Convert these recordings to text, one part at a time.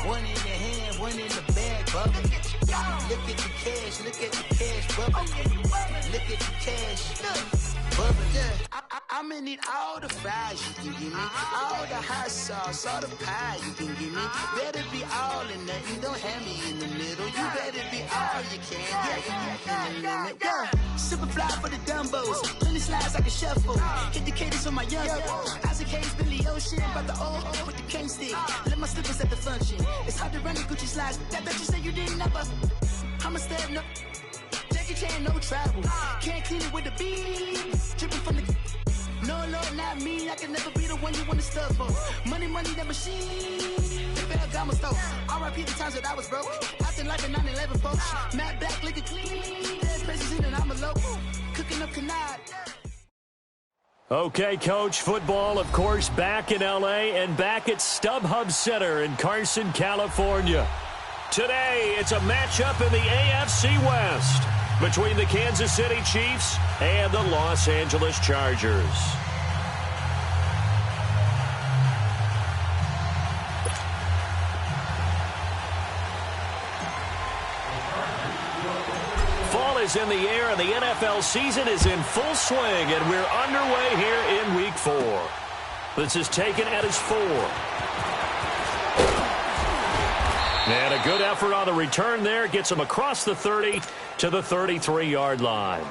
One in your hand, one in the bag, bubbling. Look at the cash, bubbling. Look at the cash, bubbling. Yeah. I'ma need all the fries you can give me, all the hot sauce, all the pie you can give me. Better be all in nothing, don't have me in the middle. You better be all you can, yeah, in the limit. Yeah, super fly for the Dumbos, plenty slides like a shuffle. Hit the cadence on my young Isaac Hayes, Billy Ocean, but the old with the cane stick. Let my slippers at the function. It's hard to run the Gucci slides. That bet you say you didn't never. I'ma step no. Jackie Chan, no travel. Can't clean it with the beat. Dripping from the. No, Lord, not me. I can never be the one you want to stuff for. Money, that machine. The Ferragamo store. R.I.P. the times that I was broke. Acting like a 9/11 folks. Matte black, liquor clean. Dead presents in and I'm a local. Cooking up canard. Okay, Coach, football, of course, back in L.A. and back at StubHub Center in Carson, California. Today, it's a matchup in the AFC West between the Kansas City Chiefs and the Los Angeles Chargers. Fall is in the air and the NFL season is in full swing, and we're underway here in Week 4. This is taken at his 4. And a good effort on the return there. Gets him across the 30 to the 33-yard line.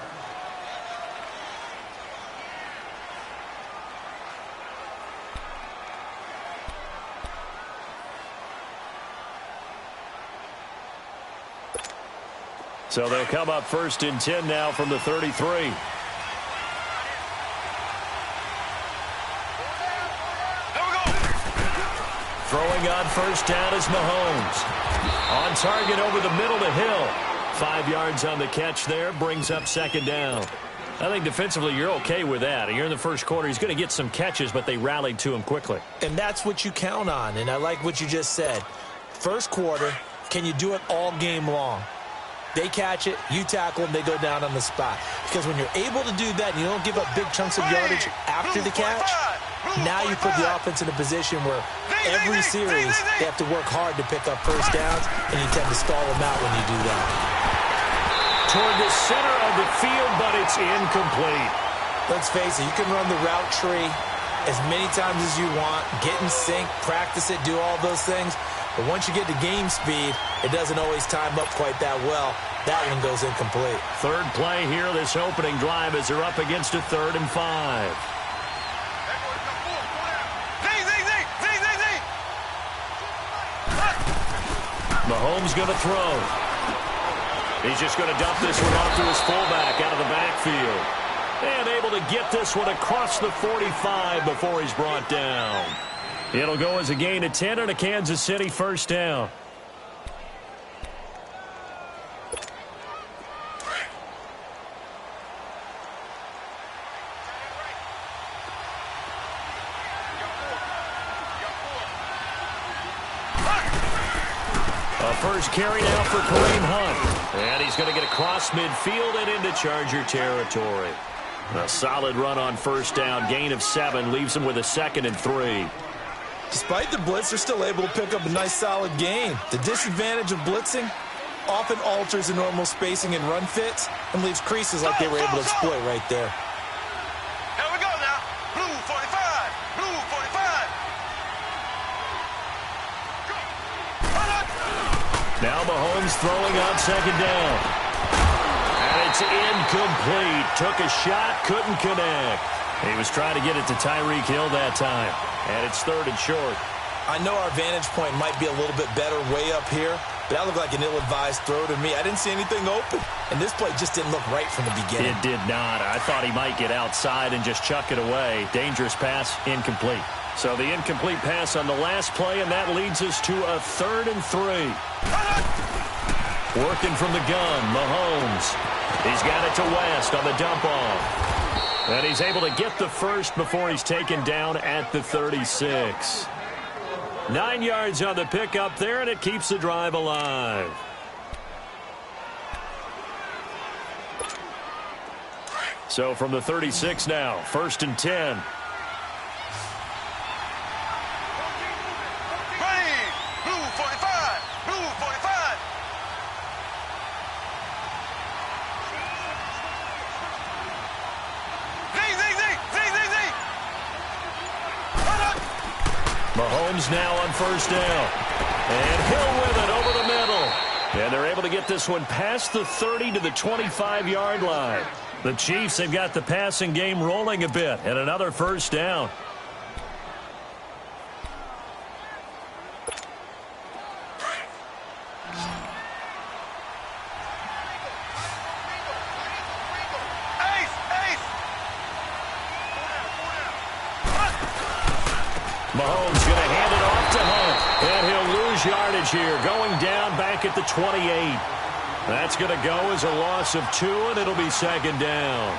So they'll come up 1st and 10 now from the 33. Throwing on 1st down is Mahomes. On target over the middle to Hill. 5 yards on the catch there. Brings up 2nd down. I think defensively you're okay with that. You're in the 1st quarter. He's going to get some catches, but they rallied to him quickly. And that's what you count on. And I like what you just said. 1st quarter, can you do it all game long? They catch it, you tackle them, they go down on the spot. Because when you're able to do that and you don't give up big chunks of yardage after the catch, now you put the offense in a position where every series they have to work hard to pick up 1st downs, and you tend to stall them out when you do that. Toward the center of the field, but it's incomplete. Let's face it, you can run the route tree as many times as you want, get in sync, practice it, do all those things. But once you get to game speed, it doesn't always time up quite that well. That one goes incomplete. 3rd play here, this opening drive, as they're up against a 3rd and 5. Mahomes going to throw. He's just going to dump this one off to his fullback out of the backfield. And able to get this one across the 45 before he's brought down. It'll go as a gain of 10 and a Kansas City 1st down. A 1st carry now for Kareem Hunt. And he's going to get across midfield and into Charger territory. A solid run on 1st down. Gain of 7 leaves him with a 2nd and 3. Despite the blitz, they're still able to pick up a nice solid gain. The disadvantage of blitzing often alters the normal spacing and run fits and leaves creases like they were able to exploit right there. Here we go now. Blue 45. Blue 45. Now Mahomes throwing on 2nd down. And it's incomplete. Took a shot, couldn't connect. He was trying to get it to Tyreek Hill that time. And it's 3rd and short. I know our vantage point might be a little bit better way up here, but that looked like an ill-advised throw to me. I didn't see anything open. And this play just didn't look right from the beginning. It did not. I thought he might get outside and just chuck it away. Dangerous pass, incomplete. So the incomplete pass on the last play, and that leads us to a 3rd and 3. Working from the gun, Mahomes. He's got it to West on the dump-off. And he's able to get the 1st before he's taken down at the 36. 9 yards on the pickup there, and it keeps the drive alive. So from the 36 now, 1st and 10. Blue 45. Mahomes now on first down. And Hill with it over the middle. And they're able to get this one past the 30 to the 25-yard line. The Chiefs have got the passing game rolling a bit, and another first down. Mahomes going to hand it off to Hunt. And he'll lose yardage here, going down back at the 28. That's going to go as a loss of 2, and it'll be second down.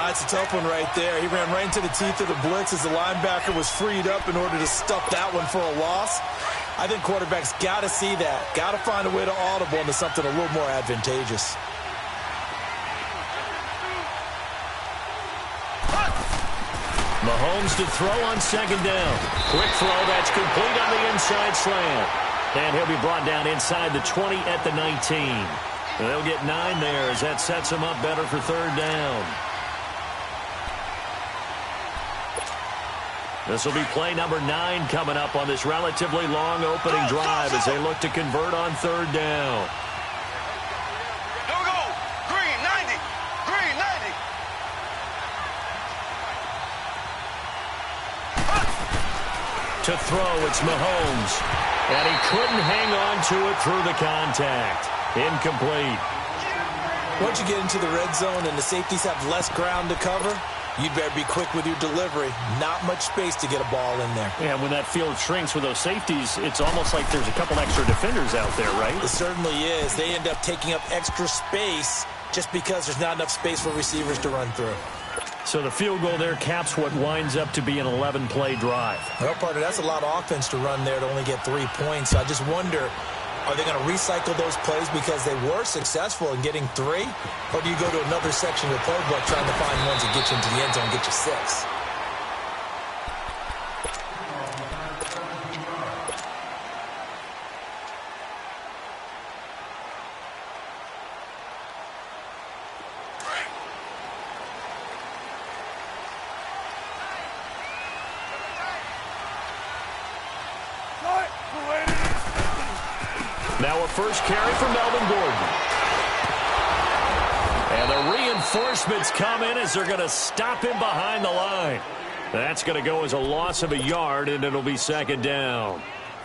It's a tough one right there. He ran right into the teeth of the blitz as the linebacker was freed up in order to stuff that one for a loss. I think quarterbacks got to see that. Got to find a way to audible into something a little more advantageous. Mahomes to throw on second down. Quick throw, that's complete on the inside slant. And he'll be brought down inside the 20 at the 19. They'll get 9 there as that sets him up better for third down. This will be play number 9 coming up on this relatively long opening drive as they look to convert on third down. Here we go. Green, 90. Green, 90. To throw, it's Mahomes. And he couldn't hang on to it through the contact. Incomplete. Once you get into the red zone and the safeties have less ground to cover, you better be quick with your delivery. Not much space to get a ball in there. Yeah, when that field shrinks with those safeties, it's almost like there's a couple extra defenders out there, right? It certainly is. They end up taking up extra space just because there's not enough space for receivers to run through. So the field goal there caps what winds up to be an 11-play drive. Well, partner, that's a lot of offense to run there to only get 3 points. So I just wonder, are they going to recycle those plays because they were successful in getting 3? Or do you go to another section of the playbook trying to find ones that get you into the end zone and get you 6? Now a first carry for Melvin Gordon. And the reinforcements come in as they're going to stop him behind the line. That's going to go as a loss of a yard, and it'll be second down.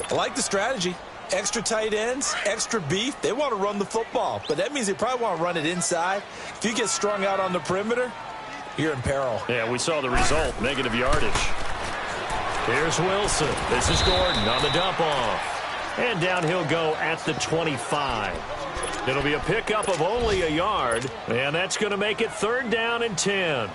I like the strategy. Extra tight ends, extra beef. They want to run the football, but that means they probably want to run it inside. If you get strung out on the perimeter, you're in peril. Yeah, we saw the result, negative yardage. Here's Wilson. This is Gordon on the dump off. And down he'll go at the 25. It'll be a pickup of only a yard, and that's going to make it third down and 10.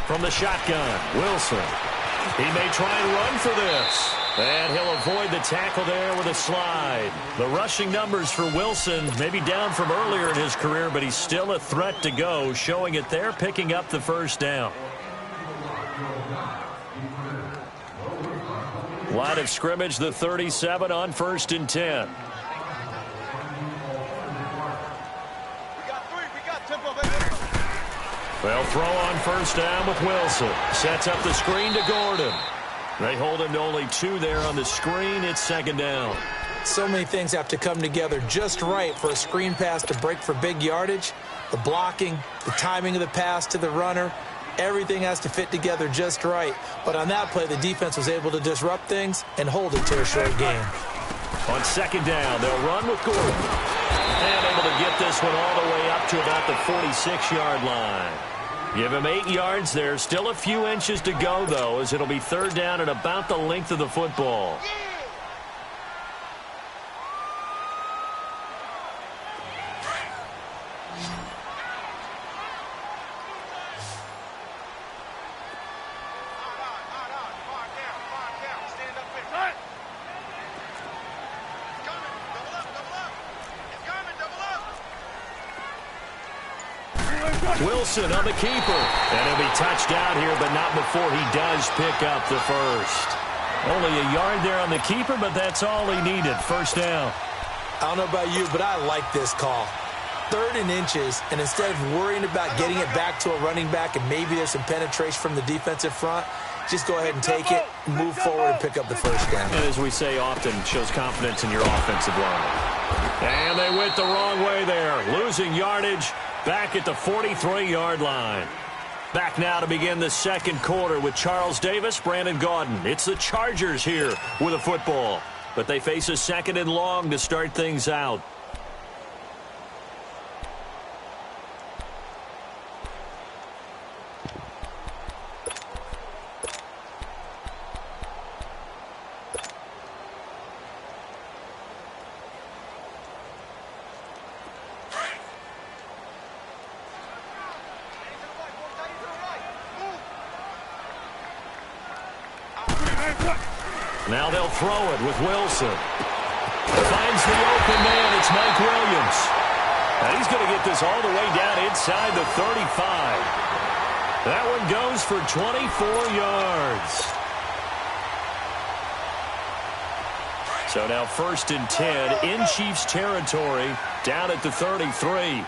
From the shotgun, Wilson. He may try and run for this. And he'll avoid the tackle there with a slide. The rushing numbers for Wilson may be down from earlier in his career, but he's still a threat to go, showing it there, picking up the first down. Line of scrimmage, the 37 on 1st and 10. They'll throw on first down with Wilson. Sets up the screen to Gordon. They hold him to only 2 there on the screen. It's second down. So many things have to come together just right for a screen pass to break for big yardage. The blocking, the timing of the pass to the runner, everything has to fit together just right. But on that play, the defense was able to disrupt things and hold it to a short game. On second down, they'll run with Gordon. And able to get this one all the way up to about the 46-yard line. Give him 8 yards there. Still a few inches to go, though, as it'll be third down and about the length of the football. Wilson on the keeper. And he'll be touched out here, but not before he does pick up the first. Only a yard there on the keeper, but that's all he needed. First down. I don't know about you, but I like this call. 3rd and inches, and instead of worrying about getting it back to a running back and maybe there's some penetration from the defensive front, just go ahead and take it, move forward, and pick up the first down. And as we say often, shows confidence in your offensive line. And they went the wrong way there, losing yardage back at the 43-yard line. Back now to begin the second quarter with Charles Davis, Brandon Gaudin. It's the Chargers here with a football, but they face a 2nd and long to start things out. Now they'll throw it with Wilson. Finds the open man. It's Mike Williams. And he's going to get this all the way down inside the 35. That one goes for 24 yards. So now 1st and 10 in Chiefs territory down at the 33.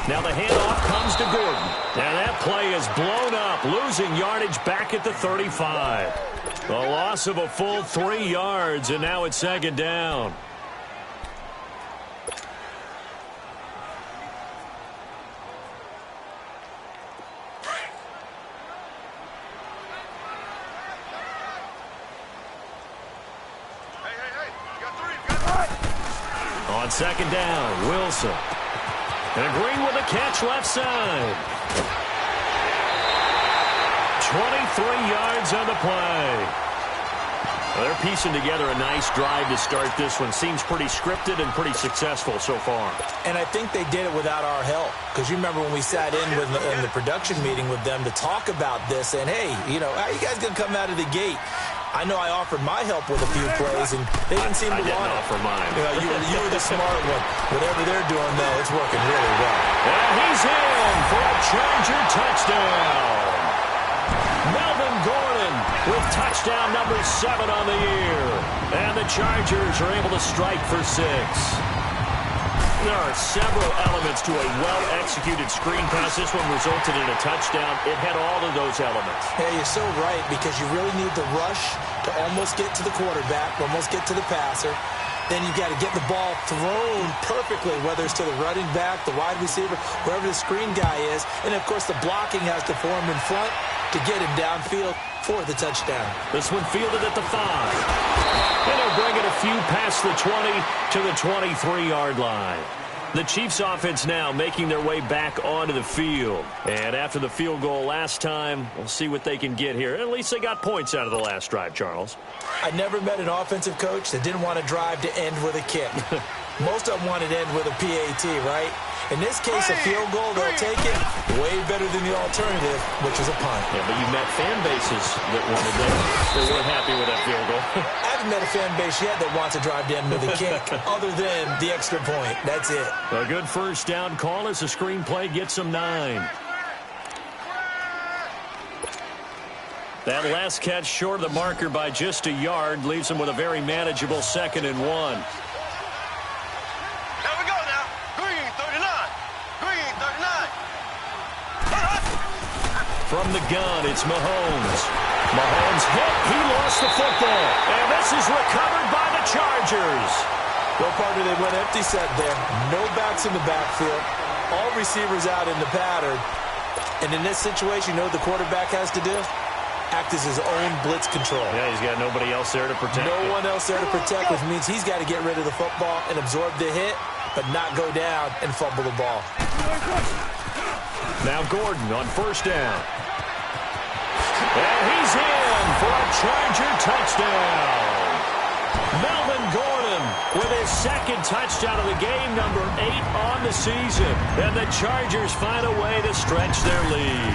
Now the handoff comes to Gordon. Now that play is blown up, losing yardage back at the 35. A loss of a full 3 yards, and now it's 2nd down. On 2nd down, Wilson. And Green with a catch left side. 23 yards on the play. Well, they're piecing together a nice drive to start this one. Seems pretty scripted and pretty successful so far. And I think they did it without our help. Because you remember when we sat in the production meeting with them to talk about this. And, hey, you know, how are you guys going to come out of the gate? I know I offered my help with a few plays, and they didn't seem to want it. I didn't offer mine. You were the smart one. Whatever they're doing, though, it's working really well. And he's in for a Charger touchdown. Melvin Gordon with touchdown number 7 on the year. And the Chargers are able to strike for 6. There are several elements to a well-executed screen pass. This one resulted in a touchdown. It had all of those elements. Hey, you're so right, because you really need the rush to almost get to the quarterback, almost get to the passer. Then you've got to get the ball thrown perfectly, whether it's to the running back, the wide receiver, wherever the screen guy is. And, of course, the blocking has to form in front to get him downfield for the touchdown. This one fielded at the 5. And they'll bring it a few past the 20 to the 23-yard line. The Chiefs offense now making their way back onto the field. And after the field goal last time, we'll see what they can get here. At least they got points out of the last drive, Charles. I never met an offensive coach that didn't want to drive to end with a kick. Most of them wanted to end with a PAT, right? In this case, a field goal, they'll take it way better than the alternative, which is a punt. Yeah, but you've met fan bases that wanted that. They weren't happy with that field goal. I haven't met a fan base yet that wants to drive to end with a kick other than the extra point. That's it. A good first down call as the screenplay gets them 9. That last catch short of the marker by just a yard leaves them with a very manageable 2nd and 1. From the gun, it's Mahomes. Mahomes hit. He lost the football. And this is recovered by the Chargers. Well, partner, they went empty set there. No backs in the backfield. All receivers out in the pattern. And in this situation, you know what the quarterback has to do? Act as his own blitz control. Yeah, he's got nobody else there to protect. No one else there to protect, which means he's got to get rid of the football and absorb the hit, but not go down and fumble the ball. Now Gordon on first down. And he's in for a Charger touchdown. Melvin Gordon with his 2nd touchdown of the game, number 8 on the season. And the Chargers find a way to stretch their lead.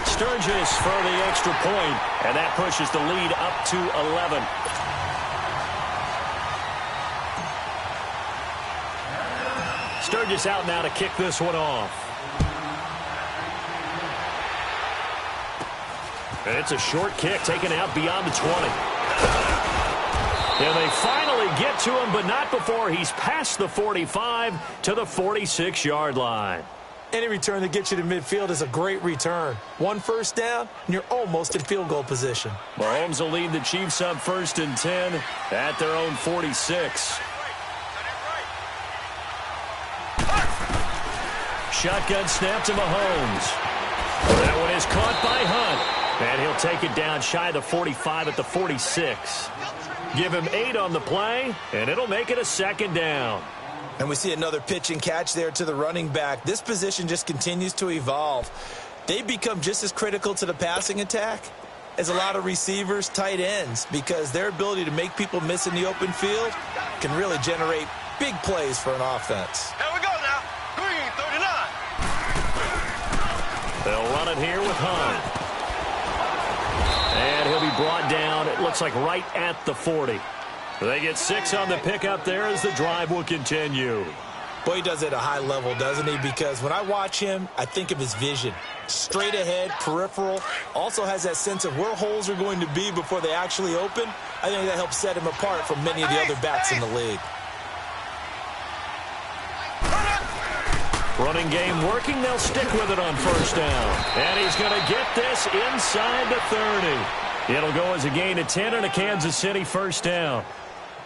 Sturgis for the extra point, and that pushes the lead up to 11. Sturgis out now to kick this one off. And it's a short kick taken out beyond the 20. And they finally get to him, but not before he's past the 45 to the 46-yard line. Any return that gets you to midfield is a great return. 1 first down, and you're almost in field goal position. Mahomes will lead the Chiefs up 1st and 10 at their own 46. Shotgun snap to Mahomes. That one is caught by Hunt. And he'll take it down shy of the 45 at the 46. Give him 8 on the play, and it'll make it a 2nd down. And we see another pitch and catch there to the running back. This position just continues to evolve. They become just as critical to the passing attack as a lot of receivers, tight ends, because their ability to make people miss in the open field can really generate big plays for an offense. Here we go now. Green, 39. They'll run it here with Hunt. And he'll be brought down, it looks like right at the 40. They get 6 on the pickup there as the drive will continue. Boy, he does it at a high level, doesn't he? Because when I watch him, I think of his vision. Straight ahead, peripheral, also has that sense of where holes are going to be before they actually open. I think that helps set him apart from many of the other backs in the league. Running game working, they'll stick with it on 1st down. And he's going to get this inside the 30. It'll go as a gain of 10 and a Kansas City 1st down.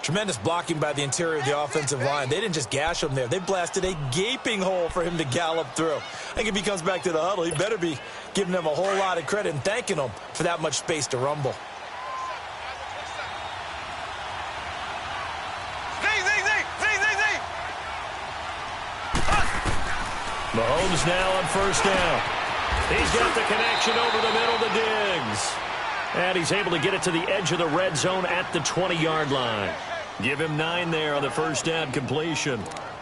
Tremendous blocking by the interior of the offensive line. They didn't just gash him there. They blasted a gaping hole for him to gallop through. I think if he comes back to the huddle, he better be giving them a whole lot of credit and thanking them for that much space to rumble. Mahomes now on 1st down. He's got the connection over the middle to Diggs. And he's able to get it to the edge of the red zone at the 20-yard line. Give him 9 there on the 1st down completion.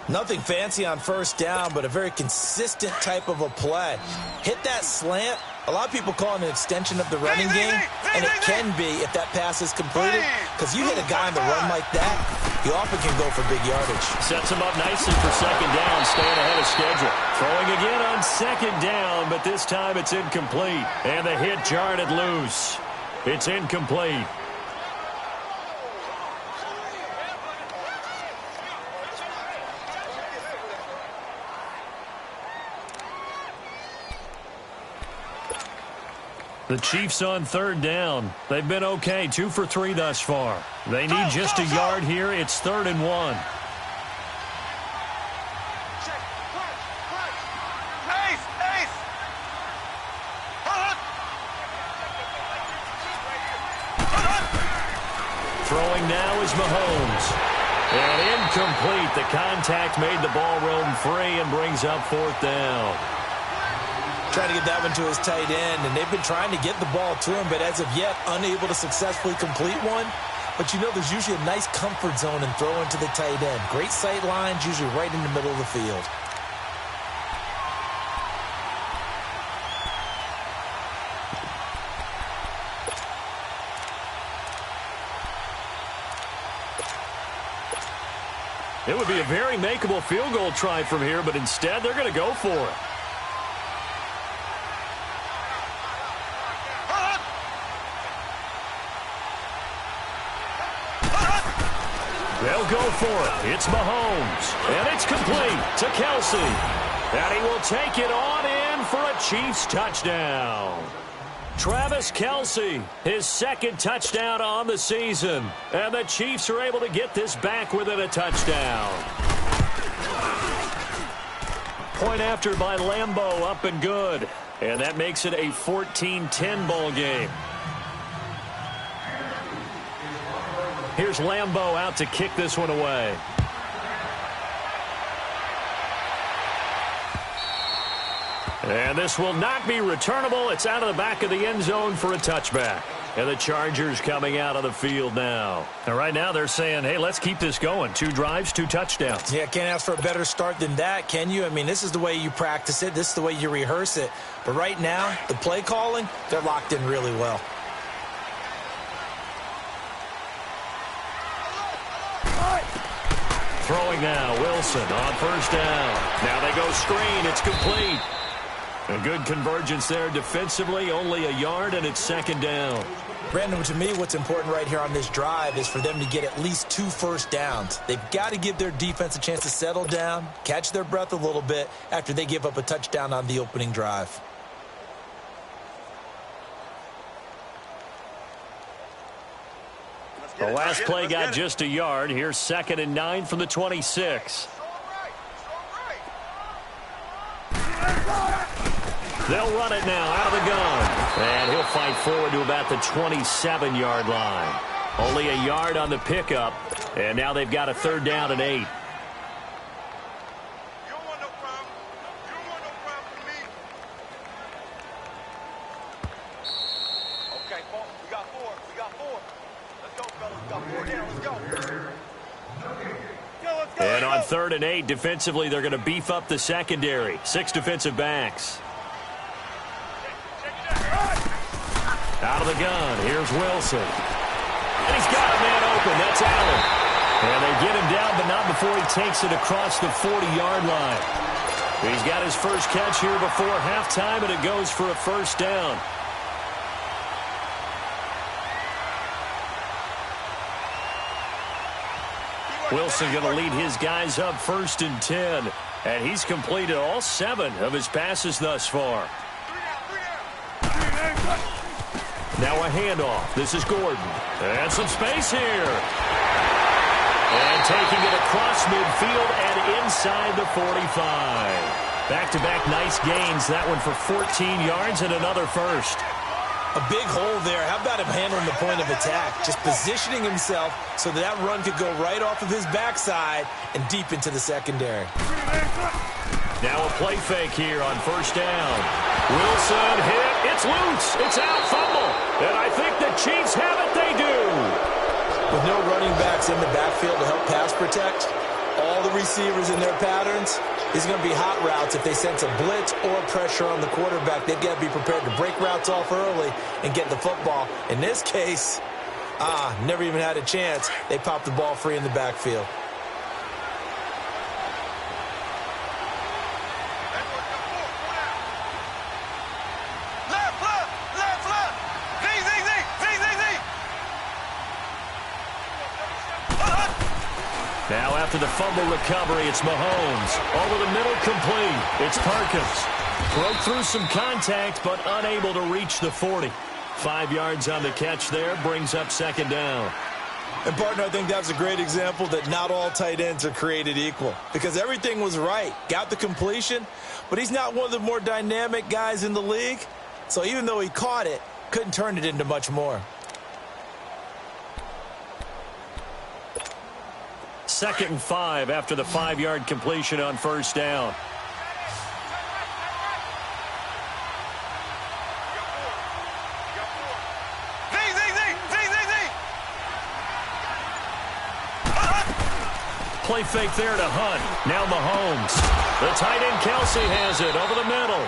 Nothing fancy on 1st down, but a very consistent type of a play. Hit that slant. A lot of people call it an extension of the running game, and it can be if that pass is completed, because you hit a guy on the run like that, he often can go for big yardage. Sets him up nicely for 2nd down, staying ahead of schedule. Throwing again on 2nd down, but this time it's incomplete. And the hit jarred it loose. It's incomplete. The Chiefs on 3rd down. They've been okay, 2 for 3 thus far. They need just a yard here. It's 3rd and 1. Throwing now is Mahomes. And incomplete. The contact made the ball roam free and brings up 4th down. Trying to get that one to his tight end, and they've been trying to get the ball to him, but as of yet, unable to successfully complete one. But you know there's usually a nice comfort zone in throwing to the tight end. Great sight lines, usually right in the middle of the field. It would be a very makeable field goal try from here, but instead they're going to go for it. They'll go for it. It's Mahomes. And it's complete to Kelsey. And he will take it on in for a Chiefs touchdown. Travis Kelsey, his 2nd touchdown on the season. And the Chiefs are able to get this back within a touchdown. Point after by Lambeau, up and good. And that makes it a 14-10 ball game. Here's Lambeau out to kick this one away. And this will not be returnable. It's out of the back of the end zone for a touchback. And the Chargers coming out of the field now. And right now they're saying, hey, let's keep this going. 2 drives, 2 touchdowns. Yeah, can't ask for a better start than that, can you? I mean, this is the way you practice it. This is the way you rehearse it. But right now, the play calling, they're locked in really well. Throwing now, Wilson on 1st down. Now they go screen. It's complete. A good convergence there defensively, only a yard, and it's second down. Brandon, to me, what's important right here on this drive is for them to get at least 2 first downs. They've got to give their defense a chance to settle down, catch their breath a little bit after they give up a touchdown on the opening drive. The last play got just a yard. Here's 2nd and 9 from the 26. They'll run it now out of the gun. And he'll fight forward to about the 27-yard line. Only a yard on the pickup. And now they've got a 3rd down and 8. And on 3rd and 8, defensively, they're going to beef up the secondary. 6 defensive backs. Out of the gun, here's Wilson. And he's got a man open, that's Allen. And they get him down, but not before he takes it across the 40-yard line. He's got his first catch here before halftime, and it goes for a 1st down. Wilson going to lead his guys up 1st and 10. And he's completed all 7 of his passes thus far. Now a handoff. This is Gordon. And some space here. And taking it across midfield and inside the 45. Back-to-back nice gains. That one for 14 yards and another first. A big hole there. How about him handling the point of attack? Just positioning himself so that run could go right off of his backside and deep into the secondary. Now a play fake here on 1st down. Wilson hit. It's loose. It's out. Fumble. And I think the Chiefs have it. They do. With no running backs in the backfield to help pass protect, all the receivers in their patterns, these are going to be hot routes. If they sense a blitz or pressure on the quarterback, they've got to be prepared to break routes off early and get the football. In this case, never even had a chance. They popped the ball free in the backfield. Now after the fumble recovery, it's Mahomes. Over the middle, complete. It's Perkins. Broke through some contact, but unable to reach the 40. 5 yards on the catch there, brings up 2nd down. And, partner, I think that was a great example that not all tight ends are created equal. Because everything was right. Got the completion, but he's not one of the more dynamic guys in the league. So even though he caught it, couldn't turn it into much more. 2nd and 5 after the 5-yard completion on 1st down. Play fake there to Hunt. Now Mahomes. The tight end Kelsey has it over the middle.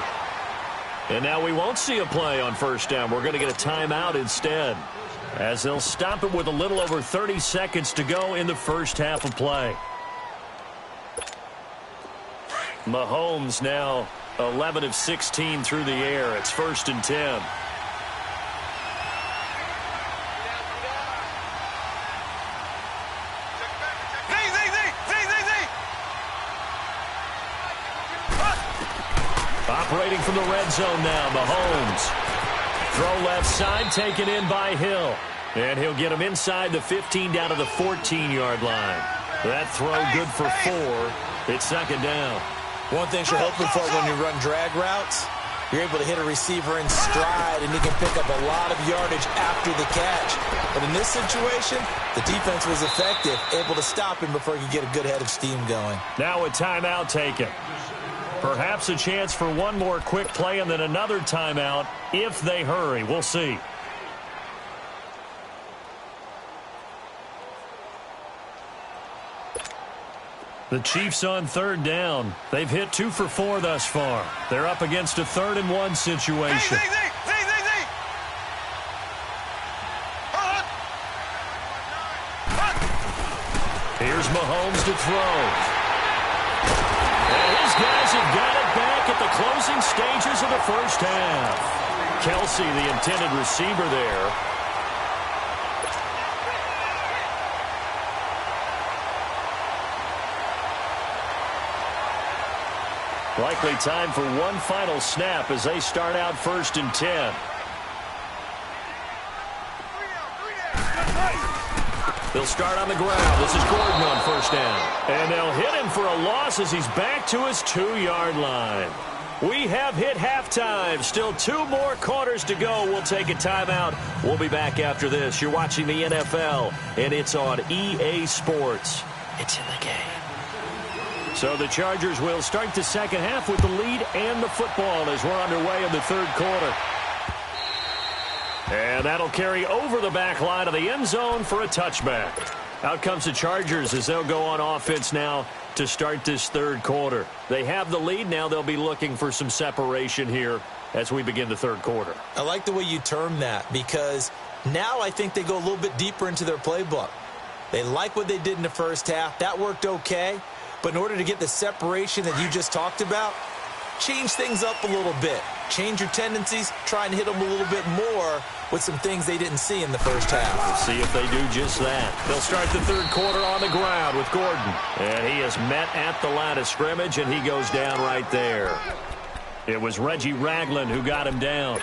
And now we won't see a play on 1st down. We're going to get a timeout instead, as they'll stop it with a little over 30 seconds to go in the first half of play. Mahomes now 11 of 16 through the air. It's 1st and 10. Operating from the red zone now, Mahomes. Throw left side, taken in by Hill. And he'll get him inside the 15 down to the 14-yard line. That throw good for 4. It's 2nd down. One thing you're hoping for when you run drag routes, you're able to hit a receiver in stride, and he can pick up a lot of yardage after the catch. But in this situation, the defense was effective, able to stop him before he could get a good head of steam going. Now a timeout taken. Perhaps a chance for one more quick play and then another timeout if they hurry. We'll see. The Chiefs on 3rd down. They've hit 2 for 4 thus far. They're up against a 3rd and 1 situation. Here's Mahomes to throw. And his guys have got it back look at the closing stages of the first half. Kelsey, the intended receiver there. Likely time for one final snap as they start out 1st and 10. They'll start on the ground. This is Gordon on 1st down. And they'll hit him for a loss as he's back to his 2-yard line. We have hit halftime. Still 2 more quarters to go. We'll take a timeout. We'll be back after this. You're watching the NFL, and it's on EA Sports. It's in the game. So the Chargers will start the second half with the lead and the football as we're underway in the 3rd quarter. And that'll carry over the back line of the end zone for a touchback. Out comes the Chargers as they'll go on offense now to start this 3rd quarter. They have the lead. Now they'll be looking for some separation here as we begin the 3rd quarter. I like the way you term that because now I think they go a little bit deeper into their playbook. They like what they did in the first half. That worked okay. But in order to get the separation that you just talked about, change things up a little bit. Change your tendencies. Try and hit them a little bit more with some things they didn't see in the first half. We'll see if they do just that. They'll start the 3rd quarter on the ground with Gordon. And he is met at the line of scrimmage, and he goes down right there. It was Reggie Ragland who got him down.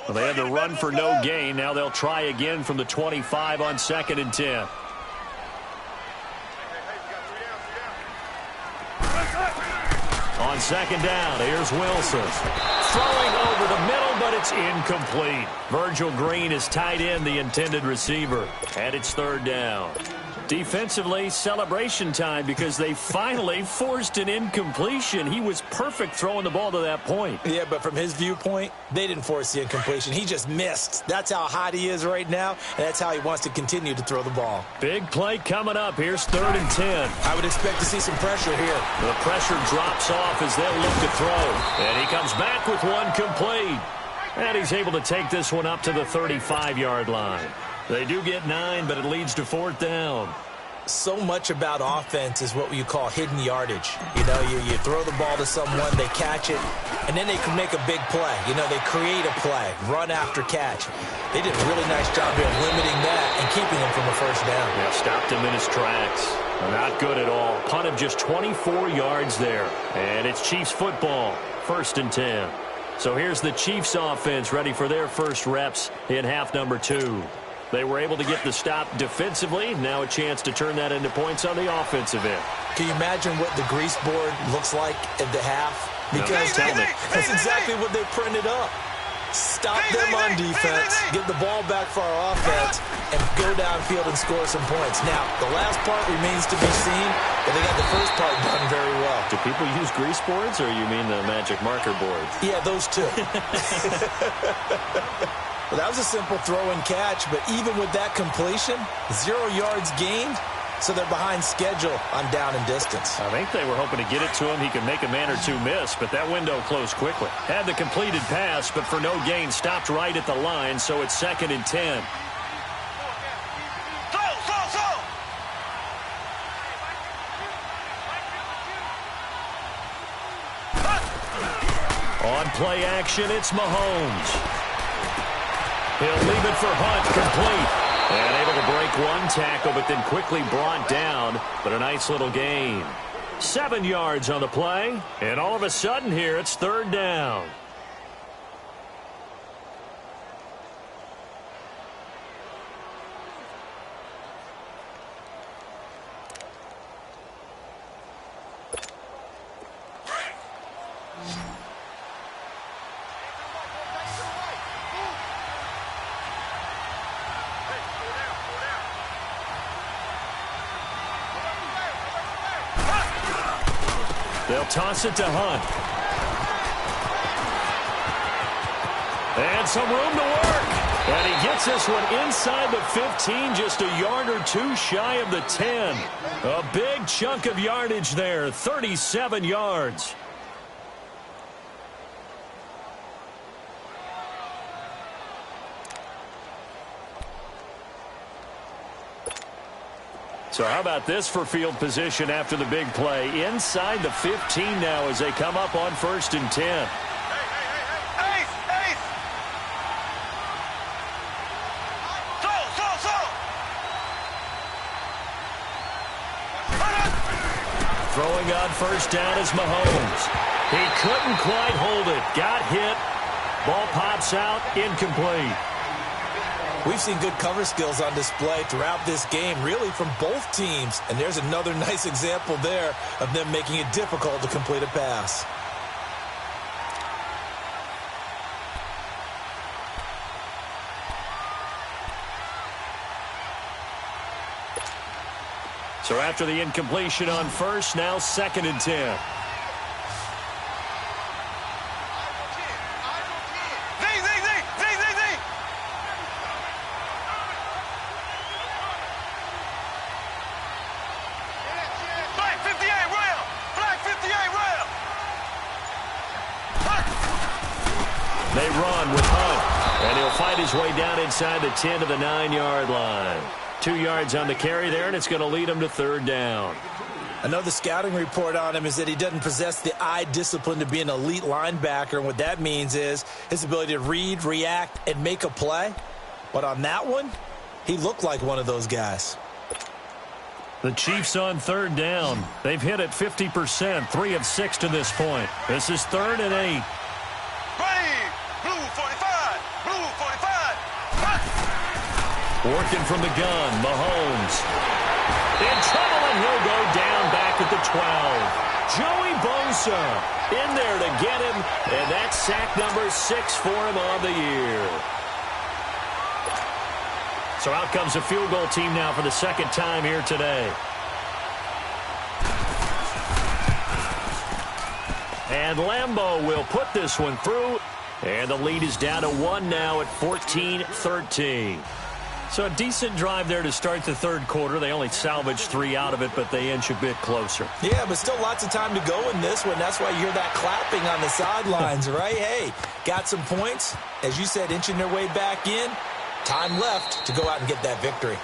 Well, they had the run for no gain. Now they'll try again from the 25 on 2nd and 10. On 2nd down, here's Wilson. Throwing over the middle, but it's incomplete. Virgil Green is tied in, the intended receiver. And it's 3rd down. Defensively, celebration time because they finally forced an incompletion. He was perfect throwing the ball to that point. Yeah, but from his viewpoint, they didn't force the incompletion. He just missed. That's how hot he is right now, and that's how he wants to continue to throw the ball. Big play coming up. Here's 3rd and 10. I would expect to see some pressure here. The pressure drops off as they'll look to throw. And he comes back with one complete. And he's able to take this one up to the 35-yard line. They do get 9, but it leads to 4th down. So much about offense is what you call hidden yardage. You know, you throw the ball to someone, they catch it, and then they can make a big play. You know, they create a play, run after catch. They did a really nice job here of limiting that and keeping him from a 1st down. Yeah, stopped him in his tracks. Not good at all. Punt of just 24 yards there. And it's Chiefs football, 1st and 10. So here's the Chiefs offense ready for their first reps in half number 2. They were able to get the stop defensively. Now a chance to turn that into points on the offensive end. Can you imagine what the grease board looks like at the half? Because that's exactly what they printed up. Stop them on defense, get the ball back for our offense, and go downfield and score some points. Now, the last part remains to be seen, but they got the first part done very well. Do people use grease boards, or you mean the magic marker boards? Yeah, those two. Well, that was a simple throw and catch, but even with that completion, 0 yards gained, so they're behind schedule on down and distance. I think they were hoping to get it to him. He could make a man or two miss, but that window closed quickly. Had the completed pass, but for no gain, stopped right at the line, so it's 2nd and 10. On play action, it's Mahomes. He'll leave it for Hunt, complete. And able to break one tackle, but then quickly brought down. But a nice little gain. 7 yards on the play. And all of a sudden here, it's 3rd down. They'll toss it to Hunt. And some room to work. And he gets this one inside the 15, just a yard or two shy of the 10. A big chunk of yardage there, 37 yards. So how about this for field position after the big play? Inside the 15 now as they come up on 1st and 10. Ace! Slow! Throwing on 1st down is Mahomes. He couldn't quite hold it. Got hit. Ball pops out. Incomplete. We've seen good cover skills on display throughout this game, really from both teams. And there's another nice example there of them making it difficult to complete a pass. So after the incompletion on 1st, now 2nd and 10. They run with Hunt, and he'll fight his way down inside the 10 to the 9-yard line. 2 yards on the carry there, and it's going to lead him to 3rd down. Another scouting report on him is that he doesn't possess the eye discipline to be an elite linebacker, and what that means is his ability to read, react, and make a play. But on that one, he looked like one of those guys. The Chiefs on 3rd down. They've hit it 50%, 3 of 6 to this point. This is 3rd and 8. Working from the gun, Mahomes. In trouble, and he'll go down back at the 12. Joey Bosa in there to get him, and that's sack number 6 for him on the year. So out comes a field goal team now for the 2nd time here today. And Lambeau will put this one through, and the lead is down to 1 now at 14-13. So a decent drive there to start the 3rd quarter. They only salvaged 3 out of it, but they inch a bit closer. Yeah, but still lots of time to go in this one. That's why you hear that clapping on the sidelines, right? Hey, got some points. As you said, inching their way back in. Time left to go out and get that victory.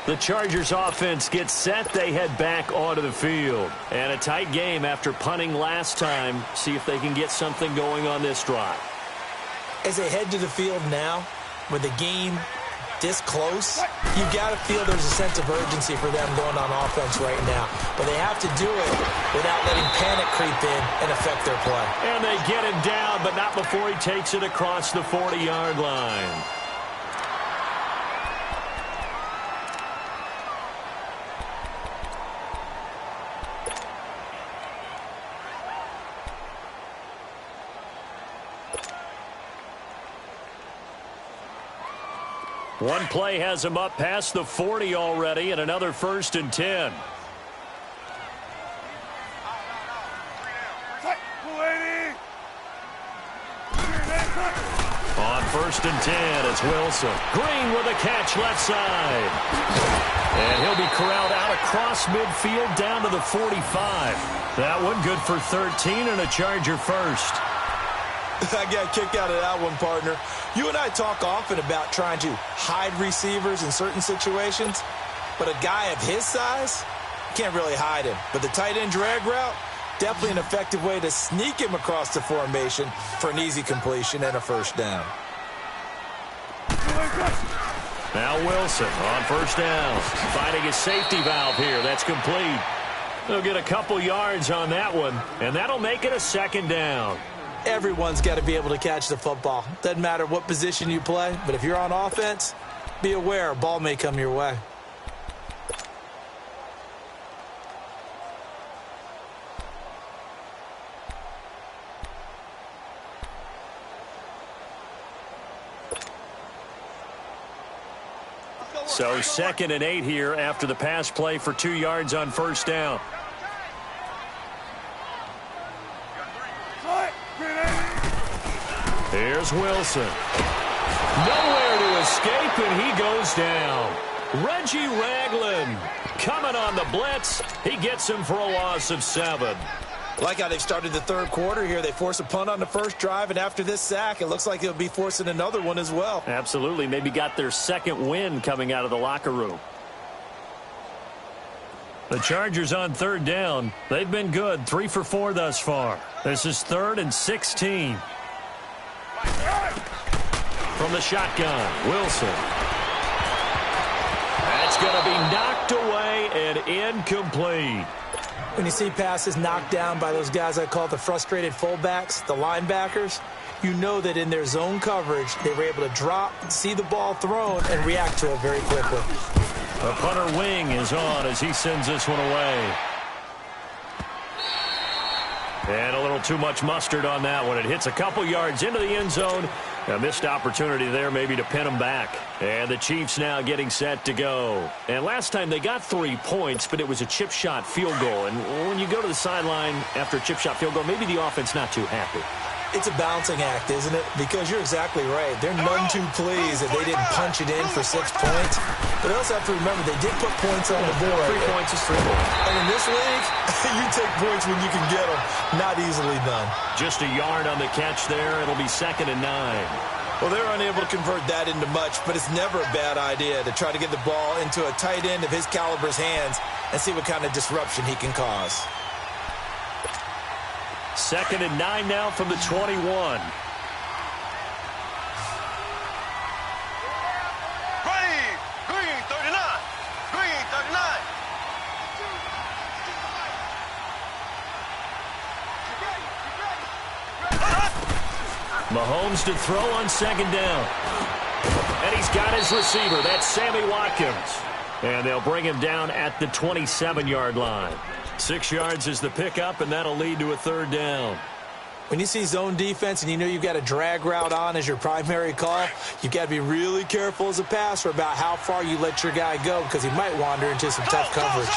The Chargers offense gets set. They head back onto the field. And a tight game after punting last time. See if they can get something going on this drive. As they head to the field now, with the game this close, you've got to feel there's a sense of urgency for them going on offense right now. But they have to do it without letting panic creep in and affect their play. And they get him down, but not before he takes it across the 40-yard line. One play has him up past the 40 already, and another 1st and 10. On 1st and 10, it's Wilson. Green with a catch left side. And he'll be corralled out across midfield down to the 45. That one good for 13 and a Charger first. I got a kick out of that one, partner. You and I talk often about trying to hide receivers in certain situations, but a guy of his size, can't really hide him. But the tight end drag route, definitely an effective way to sneak him across the formation for an easy completion and a 1st down. Now Wilson on 1st down, finding a safety valve here. That's complete. They'll get a couple yards on that one, and that'll make it a 2nd down. Everyone's got to be able to catch the football. Doesn't matter what position you play, but if you're on offense, be aware a ball may come your way. So 2nd and 8 here after the pass play for 2 yards on 1st down. Here's Wilson. Nowhere to escape, and he goes down. Reggie Ragland coming on the blitz. He gets him for a loss of 7. Like how they've started the 3rd quarter here. They force a punt on the 1st drive, and after this sack, it looks like they'll be forcing another one as well. Absolutely. Maybe got their 2nd win coming out of the locker room. The Chargers on third down. They've been good, 3 for 4 thus far. This is 3rd and 16. From the shotgun, Wilson. That's going to be knocked away and incomplete. When you see passes knocked down by those guys I call the frustrated fullbacks, the linebackers, you know that in their zone coverage, they were able to drop, see the ball thrown, and react to it very quickly. The punter wing is on as he sends this one away. And a little too much mustard on that one. It hits a couple yards into the end zone. A missed opportunity there maybe to pin them back. And the Chiefs now getting set to go. And last time they got 3 points, but it was a chip shot field goal. And when you go to the sideline after a chip shot field goal, maybe the offense not too happy. It's a balancing act, isn't it? Because you're exactly right. They're none too pleased that they didn't punch it in for 6 points. But they also have to remember they did put points on the board. 3 points is 3 points. And in this league, you take points when you can get them. Not easily done. Just a yard on the catch there. It'll be 2nd and 9. Well, they're unable to convert that into much, but it's never a bad idea to try to get the ball into a tight end of his caliber's hands and see what kind of disruption he can cause. 2nd and 9 now from the 21. Green 39. Green 39. Mahomes to throw on 2nd down. And he's got his receiver. That's Sammy Watkins. And they'll bring him down at the 27-yard line. 6 yards is the pickup, and that'll lead to a 3rd down. When you see zone defense and you know you've got a drag route on as your primary call, you've got to be really careful as a passer about how far you let your guy go because he might wander into some tough coverage.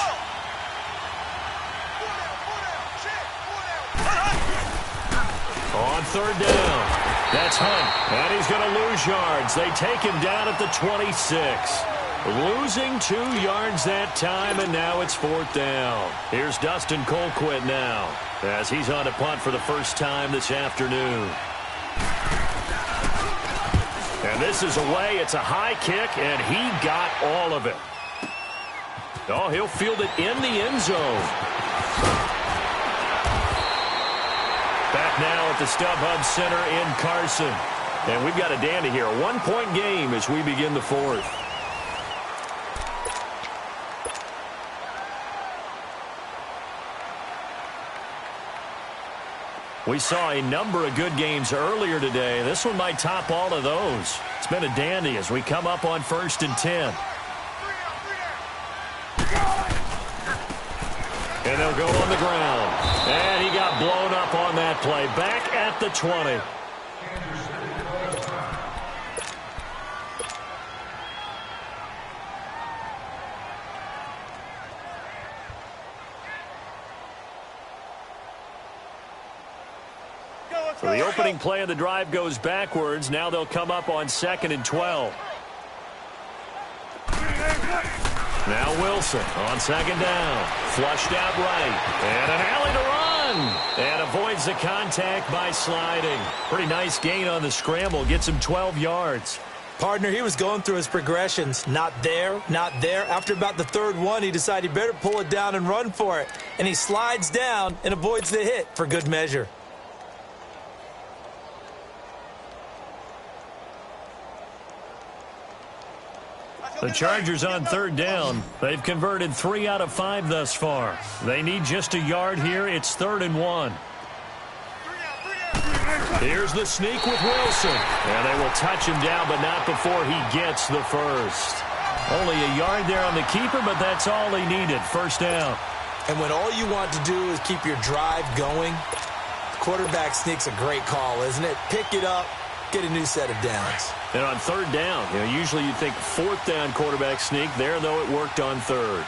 On 3rd down, that's Hunt, and he's going to lose yards. They take him down at the 26. Losing 2 yards that time, and now it's 4th down. Here's Dustin Colquitt now as he's on a punt for the first time this afternoon. And this is away. It's a high kick, and he got all of it. Oh, he'll field it in the end zone. Back now at the StubHub Center in Carson. And we've got a dandy here. A 1-point game as we begin the 4th. We saw a number of good games earlier today. This one might top all of those. It's been a dandy as we come up on 1st and 10. And they'll go on the ground. And he got blown up on that play. Back at the 20. So the opening play of the drive goes backwards. Now they'll come up on 2nd and 12. Now Wilson on 2nd down. Flushed out right. And an alley to run. And avoids the contact by sliding. Pretty nice gain on the scramble. Gets him 12 yards. Partner, he was going through his progressions. Not there, not there. After about the 3rd one, he decided he better pull it down and run for it. And he slides down and avoids the hit for good measure. The Chargers on 3rd down. They've converted 3 out of 5 thus far. They need just a yard here. It's 3rd and 1. Here's the sneak with Wilson. And they will touch him down, but not before he gets the first. Only a yard there on the keeper, but that's all he needed. 1st down. And when all you want to do is keep your drive going, quarterback sneak's a great call, isn't it? Pick it up, get a new set of downs. And on 3rd down, usually you'd think 4th down quarterback sneak. There, though, it worked on 3rd.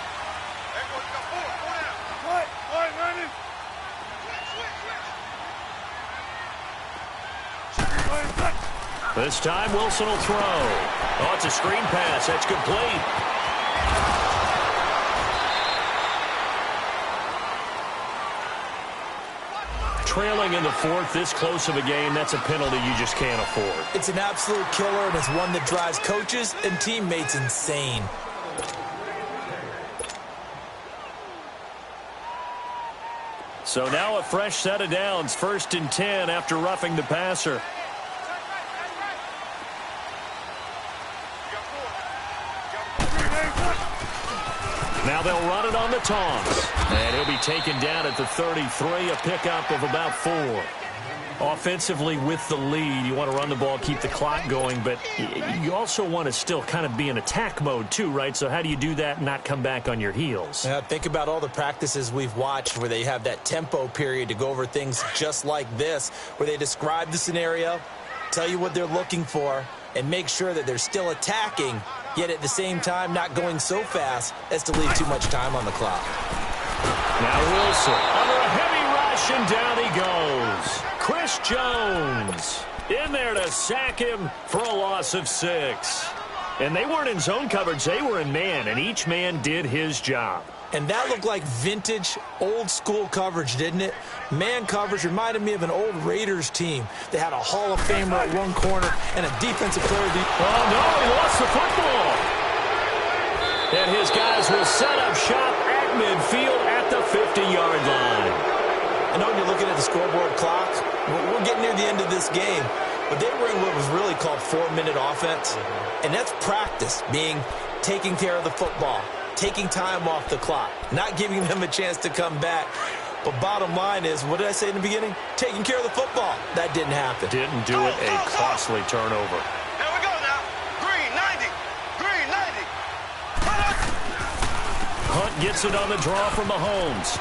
This time, Wilson will throw. Oh, it's a screen pass. That's complete. Trailing in the 4th, this close of a game, that's a penalty you just can't afford. It's an absolute killer, and it's one that drives coaches and teammates insane. So now a fresh set of downs, 1st and 10 after roughing the passer. Now they'll run it on the toss. And he'll be taken down at the 33, a pickup of about 4. Offensively with the lead, you want to run the ball, keep the clock going, but you also want to still kind of be in attack mode too, right? So how do you do that and not come back on your heels? Think about all the practices we've watched where they have that tempo period to go over things just like this, where they describe the scenario, tell you what they're looking for, and make sure that they're still attacking, yet at the same time not going so fast as to leave too much time on the clock. Now Wilson under a heavy rush, and down he goes. Chris Jones in there to sack him for a loss of 6. And they weren't in zone coverage, they were in man, and each man did his job. And that looked like vintage, old-school coverage, didn't it? Man coverage reminded me of an old Raiders team. They had a Hall of Famer at one corner and a defensive player. Oh, no, he lost the football. And his guys will set up shop at midfield at the 50-yard line. I know when you're looking at the scoreboard clock, we're getting near the end of this game, but they were in what was really called 4-minute offense. And that's practice, being taking care of the football, taking time off the clock, not giving them a chance to come back. But bottom line is, what did I say in the beginning? Taking care of the football. That didn't happen. Didn't do it. A costly turnover. Here we go now. Green 90. Green 90. Hunt gets it on the draw from Mahomes.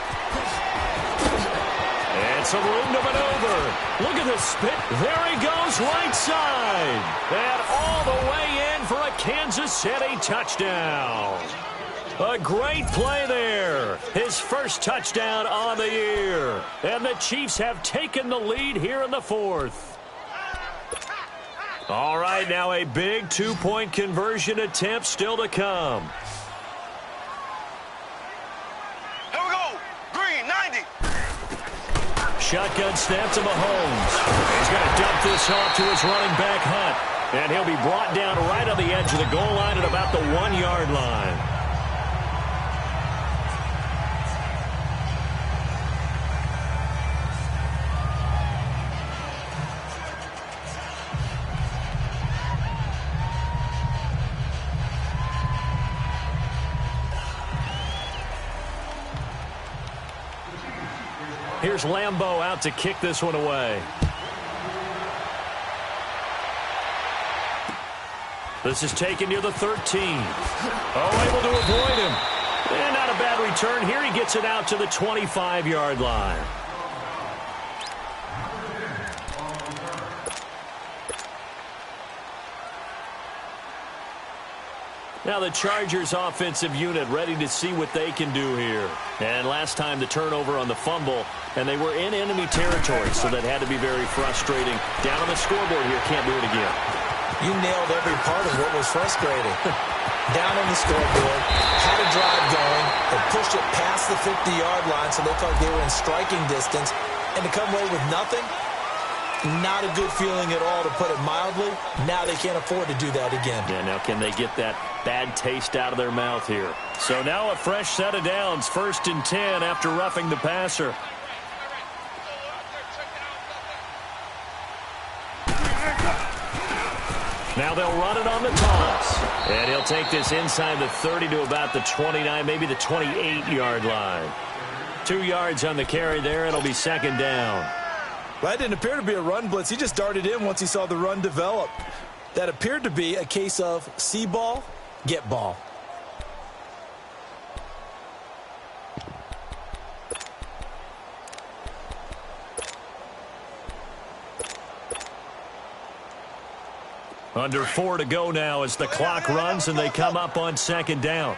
And some room to maneuver. Look at the spit. There he goes, right side. And all the way in for a Kansas City touchdown. A great play there. His first touchdown on the year. And the Chiefs have taken the lead here in the 4th. All right, now a big 2-point conversion attempt still to come. Here we go. Green 90. Shotgun snap to Mahomes. He's going to dump this off to his running back, Hunt. And he'll be brought down right on the edge of the goal line at about the 1-yard line. Here's Lambeau out to kick this one away. This is taken near the 13. Oh, able to avoid him. And not a bad return. Here he gets it out to the 25-yard line. Now the Chargers offensive unit ready to see what they can do here. And last time the turnover on the fumble, and they were in enemy territory, so that had to be very frustrating. Down on the scoreboard here, can't do it again. You nailed every part of what was frustrating. Down on the scoreboard, had a drive going, and pushed it past the 50-yard line, so they felt they were in striking distance, and to come away with nothing, not a good feeling at all, to put it mildly. Now they can't afford to do that again. Yeah, now can they get that bad taste out of their mouth here? So now a fresh set of downs, 1st and 10 after roughing the passer. Now they'll run it on the toss. And he'll take this inside the 30 to about the 29, maybe the 28-yard line. 2 yards on the carry there. It'll be 2nd down. That didn't appear to be a run blitz. He just darted in once he saw the run develop. That appeared to be a case of see ball, get ball. Under 4 to go now as the clock runs and they come up on 2nd down.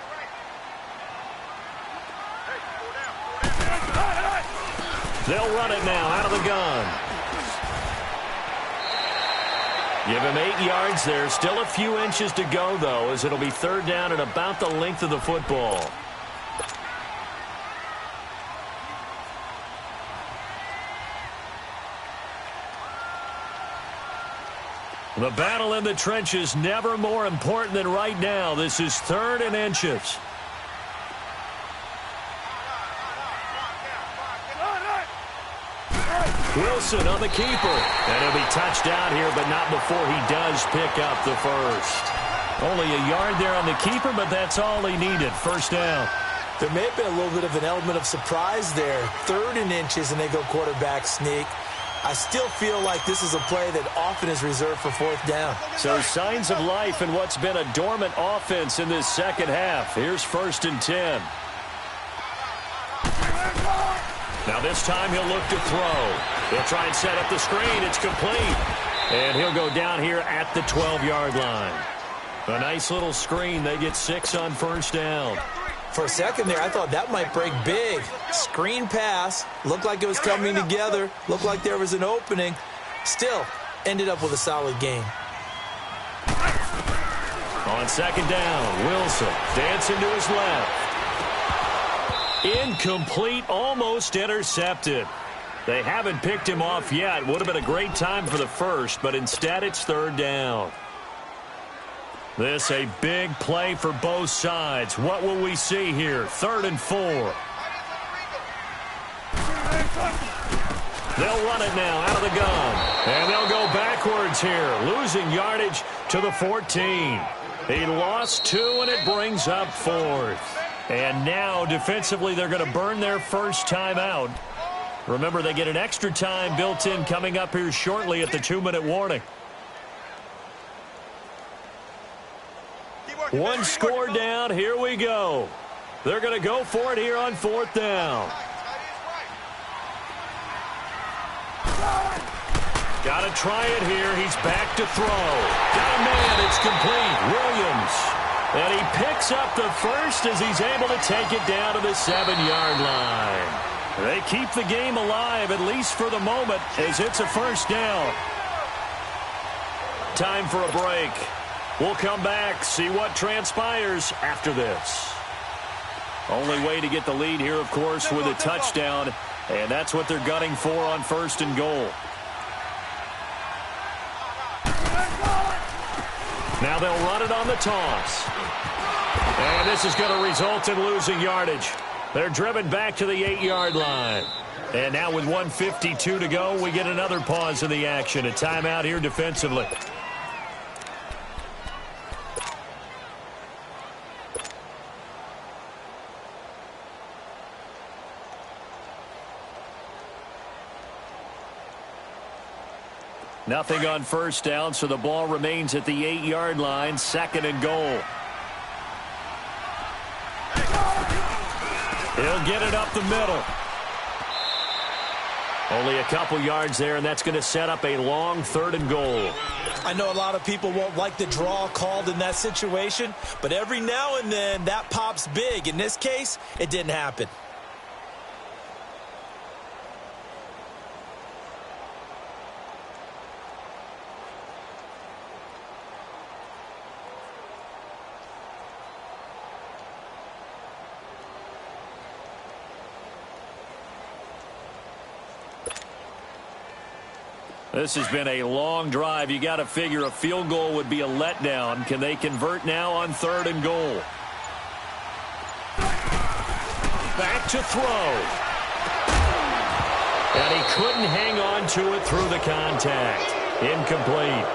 They'll run it now out of the gun. Give him 8 yards there. Still a few inches to go, though, as it'll be 3rd down and about the length of the football. The battle in the trenches never more important than right now. This is 3rd and inches. Wilson on the keeper. And he'll be touched down here, but not before he does pick up the first. Only a yard there on the keeper, but that's all he needed. First down. There may have been a little bit of an element of surprise there. 3rd and inches, and they go quarterback sneak. I still feel like this is a play that often is reserved for 4th down. So signs of life in what's been a dormant offense in this second half. Here's 1st and 10. Now this time he'll look to throw. He'll try and set up the screen. It's complete. And he'll go down here at the 12-yard line. A nice little screen. They get 6 on 1st down. For a second there, I thought that might break big. Screen pass. Looked like it was coming together. Looked like there was an opening. Still, ended up with a solid game. On 2nd down, Wilson dancing to his left. Incomplete, almost intercepted. They haven't picked him off yet. Would have been a great time for the first, but instead it's 3rd down. This a big play for both sides. What will we see here? 3rd and 4. They'll run it now out of the gun. And they'll go backwards here, losing yardage to the 14. He lost 2, and it brings up 4th. And now, defensively, they're going to burn their first timeout. Remember, they get an extra time built in coming up here shortly at the 2-minute warning. One score down. Here we go. They're going to go for it here on 4th down. Got to try it here. He's back to throw. Got a man. It's complete. Williams. And he picks up the first as he's able to take it down to the 7-yard line. They keep the game alive, at least for the moment, as it's a 1st down. Time for a break. We'll come back, see what transpires after this. Only way to get the lead here, of course, with a touchdown, and that's what they're gunning for on 1st and goal. Now they'll run it on the toss. And this is going to result in losing yardage. They're driven back to the 8-yard line. And now with 1:52 to go, we get another pause in the action. A timeout here defensively. Nothing on 1st down, so the ball remains at the 8-yard line. 2nd and goal. He'll get it up the middle. Only a couple yards there, and that's going to set up a long 3rd and goal. I know a lot of people won't like the draw called in that situation, but every now and then that pops big. In this case, it didn't happen. This has been a long drive. You got to figure a field goal would be a letdown. Can they convert now on 3rd and goal? Back to throw. And he couldn't hang on to it through the contact. Incomplete.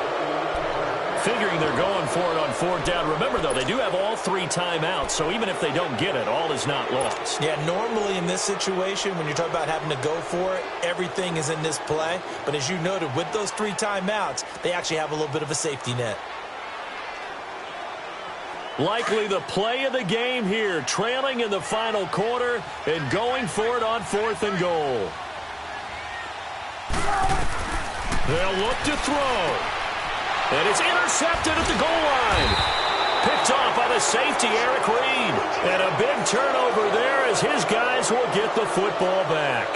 Figuring they're going for it on 4th down. Remember, though, they do have all 3 timeouts, so even if they don't get it, all is not lost. Yeah, normally in this situation, when you're talking about having to go for it, everything is in this play. But as you noted, with those 3 timeouts, they actually have a little bit of a safety net. Likely the play of the game here, trailing in the final quarter and going for it on 4th and goal. They'll look to throw. And it's intercepted at the goal line. Picked off by the safety, Eric Reed. And a big turnover there as his guys will get the football back.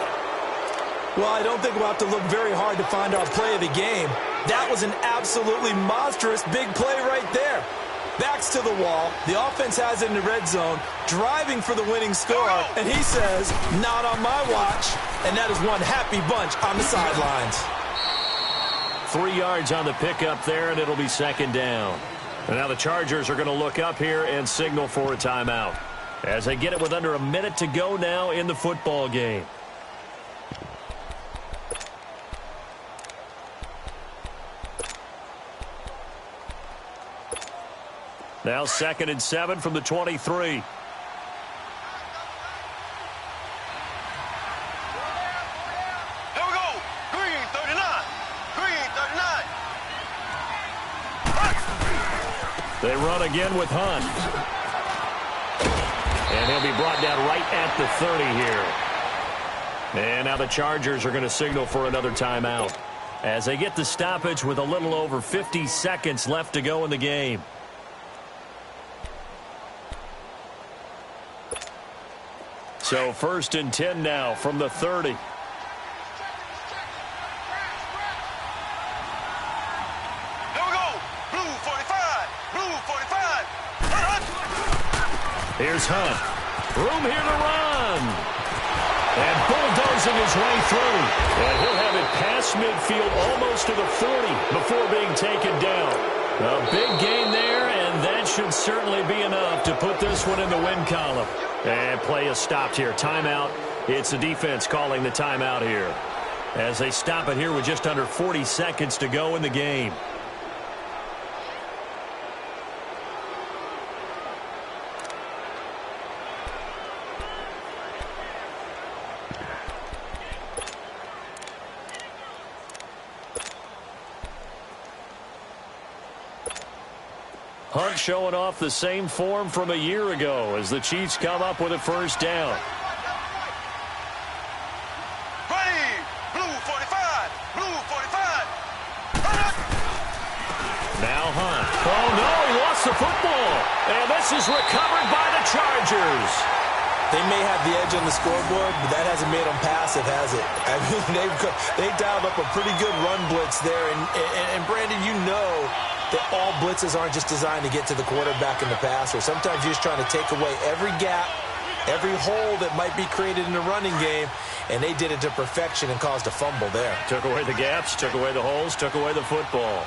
Well, I don't think we'll have to look very hard to find our play of the game. That was an absolutely monstrous big play right there. Backs to the wall. The offense has it in the red zone, driving for the winning score. And he says, not on my watch. And that is one happy bunch on the sidelines. 3 yards on the pickup there, and it'll be 2nd down. And now the Chargers are going to look up here and signal for a timeout as they get it with under a minute to go now in the football game. Now 2nd and 7 from the 23. Here we go. Green 39. Green 39. They run again with Hunt. And he'll be brought down right at the 30 here. And now the Chargers are going to signal for another timeout as they get the stoppage with a little over 50 seconds left to go in the game. So 1st and 10 now from the 30. Here we go. Blue 45. Blue 45. Here's Hunt. Room here to run. And bulldozing his way through. And he'll have it past midfield almost to the 40 before being taken down. A big gain there, and that should certainly be enough to put this one in the win column. And play is stopped here. Timeout. It's the defense calling the timeout here as they stop it here with just under 40 seconds to go in the game. Hunt showing off the same form from a year ago as the Chiefs come up with a first down. Ready. Blue 45. Blue 45. Now Hunt. Oh, no, he lost the football. And this is recovered by the Chargers. They may have the edge on the scoreboard, but that hasn't made them passive, has it? I mean, they dialed up a pretty good run blitz there. And Brandon, you know that all blitzes aren't just designed to get to the quarterback in the passer. Sometimes you're just trying to take away every gap, every hole that might be created in the running game, and they did it to perfection and caused a fumble there. Took away the gaps, took away the holes, took away the football.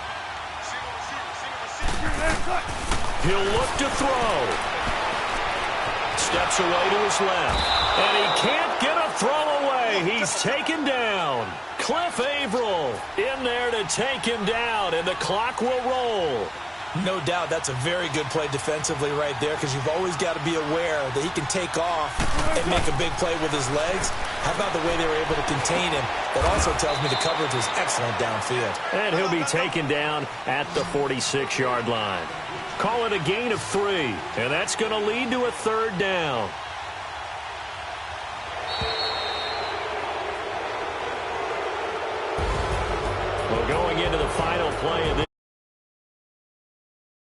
He'll look to throw. Steps away to his left. And he can't get a throw away. He's taken down. Cliff Averill in there to take him down, and the clock will roll. No doubt that's a very good play defensively right there, because you've always got to be aware that he can take off and make a big play with his legs. How about the way they were able to contain him? That also tells me the coverage was excellent downfield. And he'll be taken down at the 46-yard line. Call it a gain of 3, and that's going to lead to a 3rd down. Well, going into the final play of this